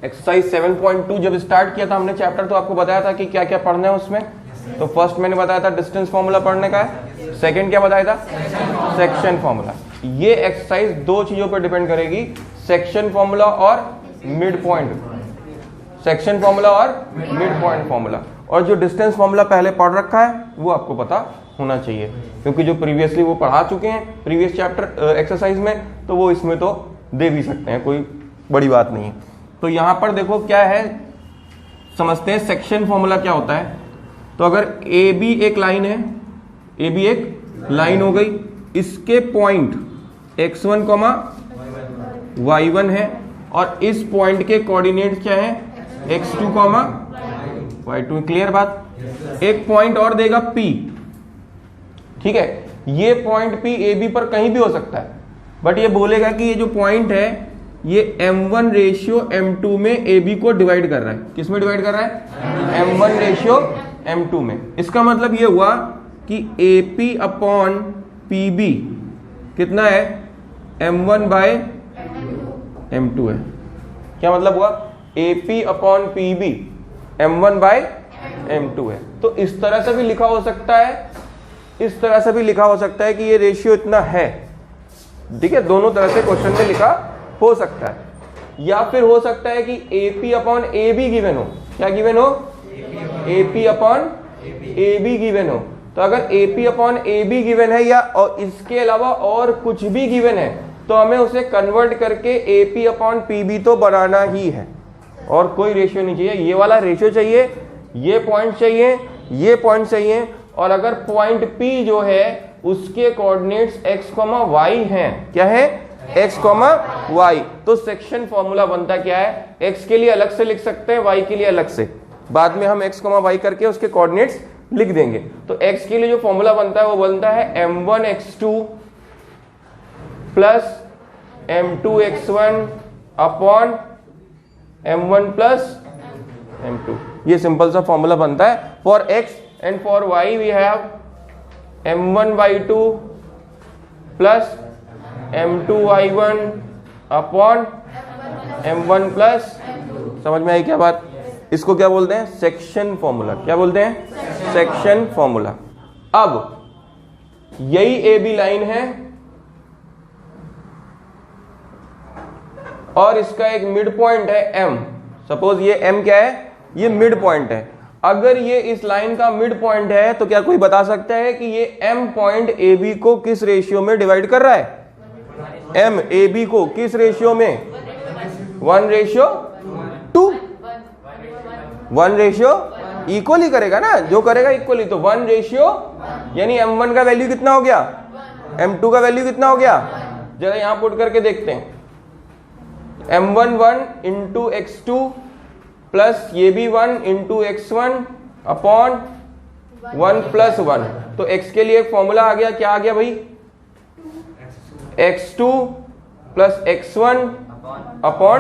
Exercise 7.2 जब start किया था हमने चैप्टर तो आपको बताया था कि क्या क्या पढ़ना है उसमें। तो फर्स्ट मैंने बताया था डिस्टेंस फॉर्मूला पढ़ने का है, सेकंड क्या बताया था, सेक्शन फॉर्मूला। ये एक्सरसाइज दो चीजों पर डिपेंड करेगी, सेक्शन फॉर्मूला और मिड पॉइंट, सेक्शन फॉर्मूला और मिड पॉइंट फॉर्मूला। और जो डिस्टेंस फॉर्मूला पहले पढ़ रखा है वो आपको पता होना चाहिए, क्योंकि जो प्रीवियसली वो पढ़ा चुके हैं प्रीवियस चैप्टर एक्सरसाइज में, तो वो इसमें तो दे भी सकते हैं, कोई बड़ी बात नहीं है। तो यहां पर देखो क्या है, समझते हैं सेक्शन फॉर्मूला क्या होता है। तो अगर ए बी एक लाइन है, ए बी एक लाइन हो गई, इसके पॉइंट x1, y1 है और इस पॉइंट के कोऑर्डिनेट क्या है, x2, y2। क्लियर बात। एक पॉइंट और देगा P, ठीक है। ये पॉइंट P ए बी पर कहीं भी हो सकता है, बट ये बोलेगा कि ये जो पॉइंट है ये m1 रेशियो m2 में ए बी को डिवाइड कर रहा है। किस में डिवाइड कर रहा है, m1 रेशियो m2 में। इसका मतलब ये हुआ कि AP अपॉन PB कितना है, m1 बाय m2 है। क्या मतलब हुआ, AP upon PB m1 bye m2 है। तो इस तरह से भी लिखा हो सकता है, इस तरह से भी लिखा हो सकता है कि ये रेशियो इतना है, ठीक है। दोनों तरह से क्वेश्चन में लिखा हो सकता है। या फिर हो सकता है कि AP अपॉन AB गिवन हो। क्या गिवन हो, AP अपॉन AB गिवन हो। तो अगर AP अपॉन AB गिवन है या और इसके अलावा और कुछ भी गिवन है, तो हमें उसे कन्वर्ट करके AP अपॉन PB तो बनाना ही है, और कोई रेशियो नहीं चाहिए। ये वाला रेशियो चाहिए, ये पॉइंट चाहिए, ये पॉइंट चाहिए। और अगर पॉइंट P जो है उसके कोऑर्डिनेट्स x, y हैं, क्या है, x, y, तो सेक्शन फॉर्मूला बनता क्या है, x के लिए अलग से लिख सकते हैं, y के लिए अलग से, बाद में हम x, y करके उसके कोऑर्डिनेट्स लिख देंगे। तो x के लिए जो फॉर्मूला बनता है वो बनता है m1 x2 plus m2 x1 upon m1 plus m2। ये सिंपल सा फॉर्मूला बनता है। For x and for y we have m1 y2 plus m2 y1 upon m1 plus, समझ में आई क्या बात। इसको क्या बोलते हैं, सेक्शन फॉर्मूला। क्या बोलते हैं, सेक्शन फॉर्मूला। अब यही ए बी लाइन है और इसका एक मिड पॉइंट है m। सपोज ये m क्या है, ये मिड पॉइंट है। अगर ये इस लाइन का मिड पॉइंट है तो क्या कोई बता सकता है कि ये m पॉइंट ए बी को किस रेशियो में डिवाइड कर रहा है, m ए बी को किस रेशियो में, 1:2, 1 इक्वली करेगा ना, जो करेगा इक्वली। तो 1 यानी m1 का वैल्यू कितना हो गया, m2 का वैल्यू कितना हो गया, जरा यहां पुट करके देखते हैं। m1 1 इंटू x2 प्लस ये भी 1 इंटू x1 अपॉन 1 प्लस 1। तो x के लिए एक फॉर्मूला आ गया, क्या आ गया भाई, x2 प्लस x1 अपॉन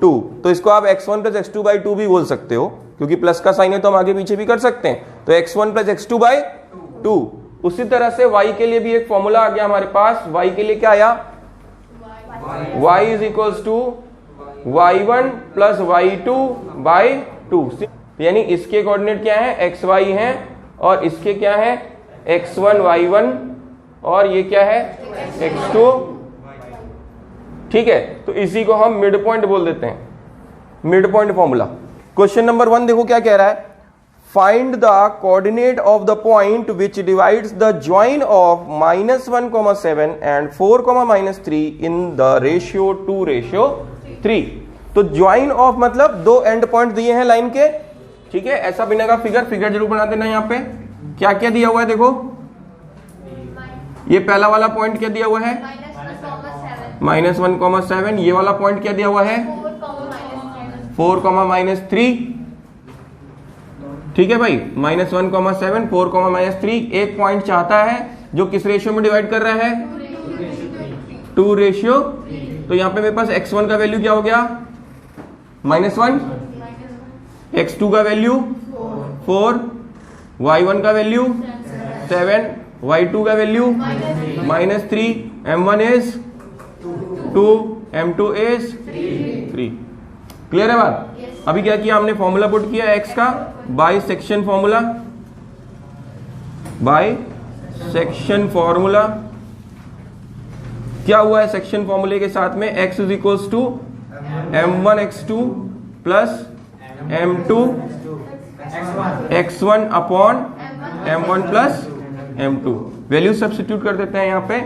2। तो इसको आप x1 प्लस x2 बाई 2 भी बोल सकते हो, क्योंकि प्लस का साइन है तो हम आगे पीछे भी कर सकते हैं। तो x1 प्लस x2 बाई 2। उसी तरह से y के लिए भी एक फॉर्मूला आ गया हमारे पास। y के लिए क्या आया, y is equals to y1 plus y2 by 2। यानी इसके कोऑर्डिनेट क्या है, xy है, और इसके क्या है, x1 y1, और ये क्या है, x2, ठीक है। तो इसी को हम मिड पॉइंट बोल देते हैं, mid point formula. Question number 1 देखो क्या कह रहा है, find the coordinate of the point which divides the join of -1,7 and 4,-3 in the ratio 2:3। तो ज्वाइन ऑफ मतलब दो एंड पॉइंट दिए हैं लाइन के, ठीक है। ऐसा बनेगा फिगर जरूर बना देना। यहाँ पे क्या क्या दिया हुआ है देखो, ये पहला वाला पॉइंट क्या दिया हुआ है, -1,7। ये वाला पॉइंट क्या दिया हुआ है, 4,-3, ठीक है भाई। -1,7, 4,-3। एक पॉइंट चाहता है जो किस रेशियो में डिवाइड कर रहा है, 2:। तो यहाँ पे मेरे पास x1 का वैल्यू क्या हो गया, -1, x2 का वैल्यू 4, y1 का वैल्यू 7, y2 का value -3, m1 is 2, m2 is 3। Clear है बात? अभी क्या किया हमने, फॉर्मूला पुट किया x का by section formula, by section formula. क्या हुआ है सेक्शन फॉर्मूले के साथ में, x is equals to m1 x2 plus m2 x1 upon m1 plus m2। Value substitute कर देते हैं यहाँ पे,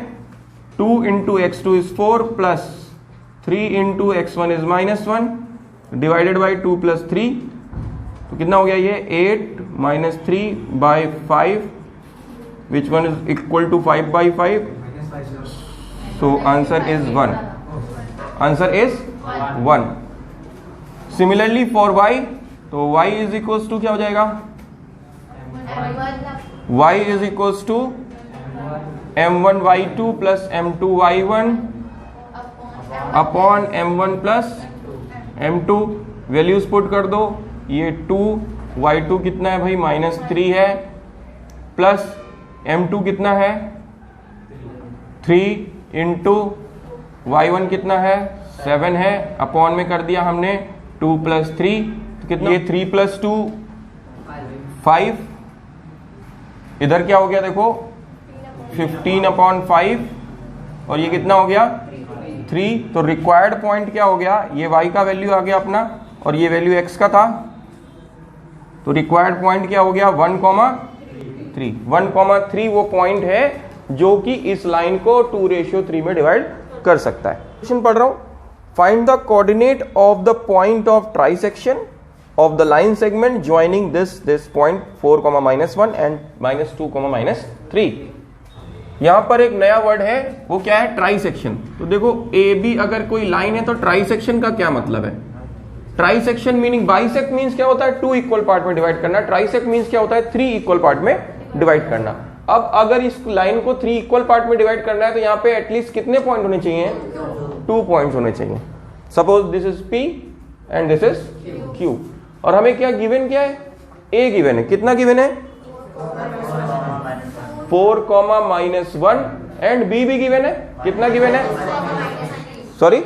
2 into x2 is 4 plus 3 into x1 is -1 divided by 2 plus 3, तो कितना हो गया ये 8 minus 3 by 5 which one is equal to 5 by 5, so answer is 1, answer is 1। Similarly for y, तो y इज इक्वल्स टू क्या हो जाएगा, y is equals to m1 y2 plus m2 y1 upon m1 plus m2। Values put कर दो, ये 2 y2 कितना है भाई -3 है, प्लस m2 कितना है 3 इंटू y1 कितना है 7 है, अपॉन में कर दिया हमने 2 प्लस 3, तो कितना, ये 3 प्लस 2 5, इधर क्या हो गया देखो 15 अपॉन 5, और ये कितना हो गया 3। तो रिक्वायर्ड पॉइंट क्या हो गया, ये y का वैल्यू आ गया अपना, और ये वैल्यू x का था, तो रिक्वायर्ड पॉइंट क्या हो गया 1,3। 1,3 वो पॉइंट है जो कि इस लाइन को 2:3 में डिवाइड कर सकता है। क्वेश्चन पढ़ रहा हूं, find the coordinate of the point of trisection of the line segment joining this point 4,-1 and -2, -3। यहां पर एक नया वर्ड है, वो क्या है, ट्राइसेक्शन। तो देखो ए बी अगर कोई लाइन है तो ट्राइसेक्शन का क्या मतलब है, ट्राइसेक्शन मीनिंग, बाइसेक्ट मींस क्या होता है 2 इक्वल पार्ट में डिवाइड करना, ट्राइसेक्ट मींस क्या होता है 3 इक्वल पार्ट में डिवाइड करना। अब अगर इस लाइन को 3 इक्वल पार्ट में डिवाइड करना है तो यहाँ पे एटलीस्ट कितने पॉइंट होने चाहिए, 2 पॉइंट्स होने चाहिए। Suppose this is P and this is Q, और हमें क्या गिवन, क्या है A गिवन है, कितना गिवन है 4,-1 एंड B भी गिवन है, कितना गिवन है, सॉरी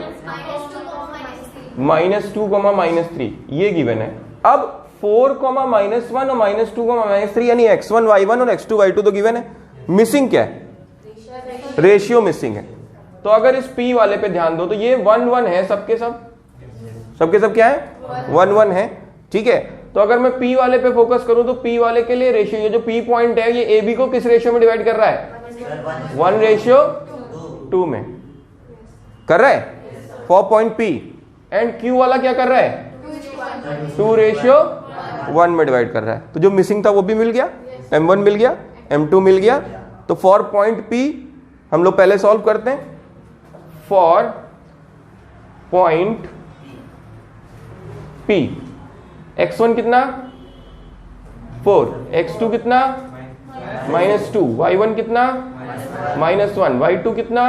-2, ये गिवन है। अब 4,-1 और -2, यानी x1 y1 और x2 y2 तो गिवन है, मिसिंग क्या है, रेशियो मिसिंग है। तो अगर इस P वाले पे ध्यान दो तो ये 1-1 है, सबके सब क्या है 1-1 है, ठीक है। तो अगर मैं P वाले पे फोकस करूं तो P वाले के लिए रेशियो, ये जो P पॉइंट है ये AB को किस रेशियो में डिवाइड कर रहा है, 1:2 में कर रहा है for point P, and Q वाला क्या कर रहा है 2:1 में डिवाइड कर रहा है। तो जो मिसिंग था वो भी मिल गया, M1 मिल गया, M2 मिल गया। तो फॉर पॉइंट P हम लोग पहले सॉल्व करते हैं, फॉर पॉइंट P x1 कितना 4, x2 कितना -2, y1 कितना -1, y2 कितना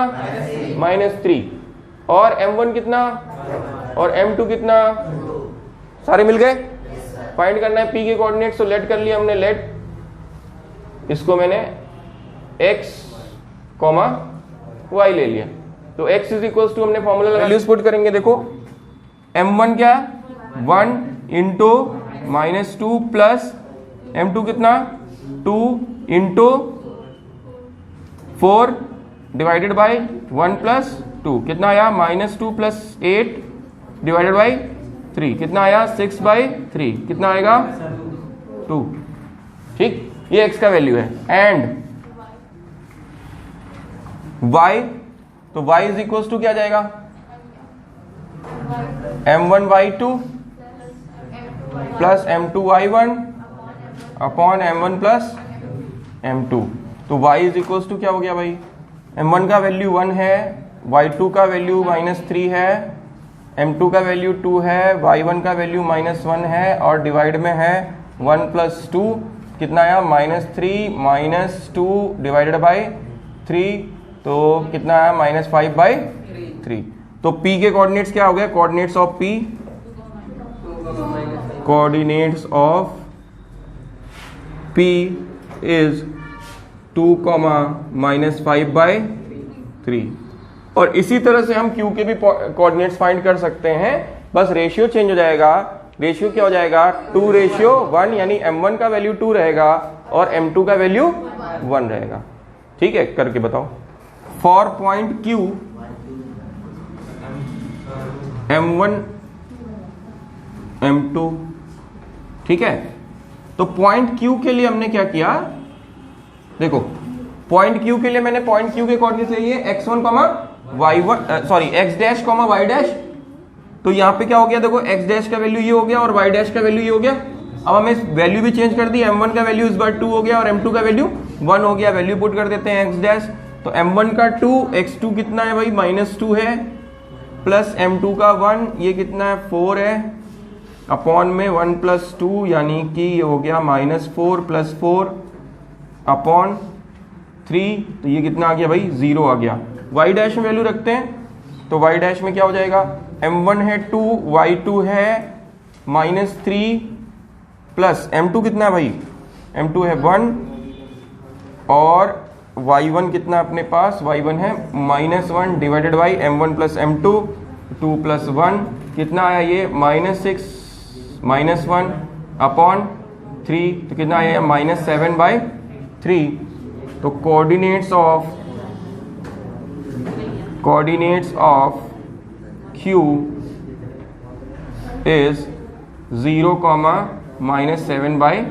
-3, और m1 कितना और m2 कितना, सारे मिल गए। फाइंड करना है P के कोऑर्डिनेट्स, तो लेट कर लिया हमने, लेट इसको मैंने x, y ले लिया, तो x इज इक्वल्स टू हमने फॉर्मूला लगा, वैल्यूज पुट करेंगे। देखो m1 क्या 1 इंटू -2 प्लस m2 कितना 2 इंटू 4 डिवाइडेड बाई 1 प्लस 2, कितना आया -2 प्लस 8 डिवाइडेड बाई 3, कितना आया 6/3, कितना आएगा 2, ठीक। ये x का वैल्यू है। एंड y, तो y इज इक्वल्स टू क्या जाएगा m1 y2 plus m2 y1 upon m1 plus m2। तो y इज इक्वल्स टू क्या हो गया भाई, m1 का वैल्यू 1 है, y2 का वैल्यू -3 है, m2 का वैल्यू 2 है, y1 का वैल्यू -1 है, और डिवाइड में है 1 प्लस 2, कितना आया -3 -2 डिवाइडेड बाई 3, तो कितना आया -5/3। तो P के कोऑर्डिनेट्स क्या हो गया, coordinates of P, coordinates of P is 2, -5/3। और इसी तरह से हम Q के भी कोऑर्डिनेट्स फाइंड कर सकते हैं बस रेशियो चेंज हो जाएगा। रेशियो क्या हो जाएगा, 2:1, यानी m1 का वैल्यू 2 रहेगा और m2 का वैल्यू 1 रहेगा। ठीक है, करके बताओ। For point Q m1 m2, ठीक है। तो पॉइंट Q के लिए हमने क्या किया, देखो पॉइंट Q के लिए मैंने पॉइंट Q के कोऑर्डिनेट्स ले लिए x1, y1, sorry x dash, y dash. तो यहाँ पे क्या हो गया, देखो x डैश का वैल्यू ये हो गया और y डैश का वैल्यू ये हो गया। अब हमें वैल्यू भी चेंज कर दी, m1 का वैल्यू इस बार 2 हो गया और m2 का वैल्यू 1 हो गया। वैल्यू पुट कर देते हैं x डैश, तो m1 का 2, x2 कितना है भाई, -2 है, प्लस m2 का 1, ये कितना है 4 है, अपॉन में 1 + 2, यानी कि ये हो गया -4 + 4 अपॉन 3, तो ये कितना आ गया भाई, 0 आ गया। y डैश में वैल्यू रखते हैं, तो y डैश में क्या हो जाएगा, m1 है 2, y2 है -3 प्लस m2 कितना है भाई, m2 है 1 और y1 कितना अपने पास, y1 है -1 डिवाइडेड बाई m1 + m2, 2 + 1 कितना आया ये -6 -1 अपॉन 3, तो कितना आया -7/3। तो कोऑर्डिनेट्स ऑफ Q is 0, -7/3।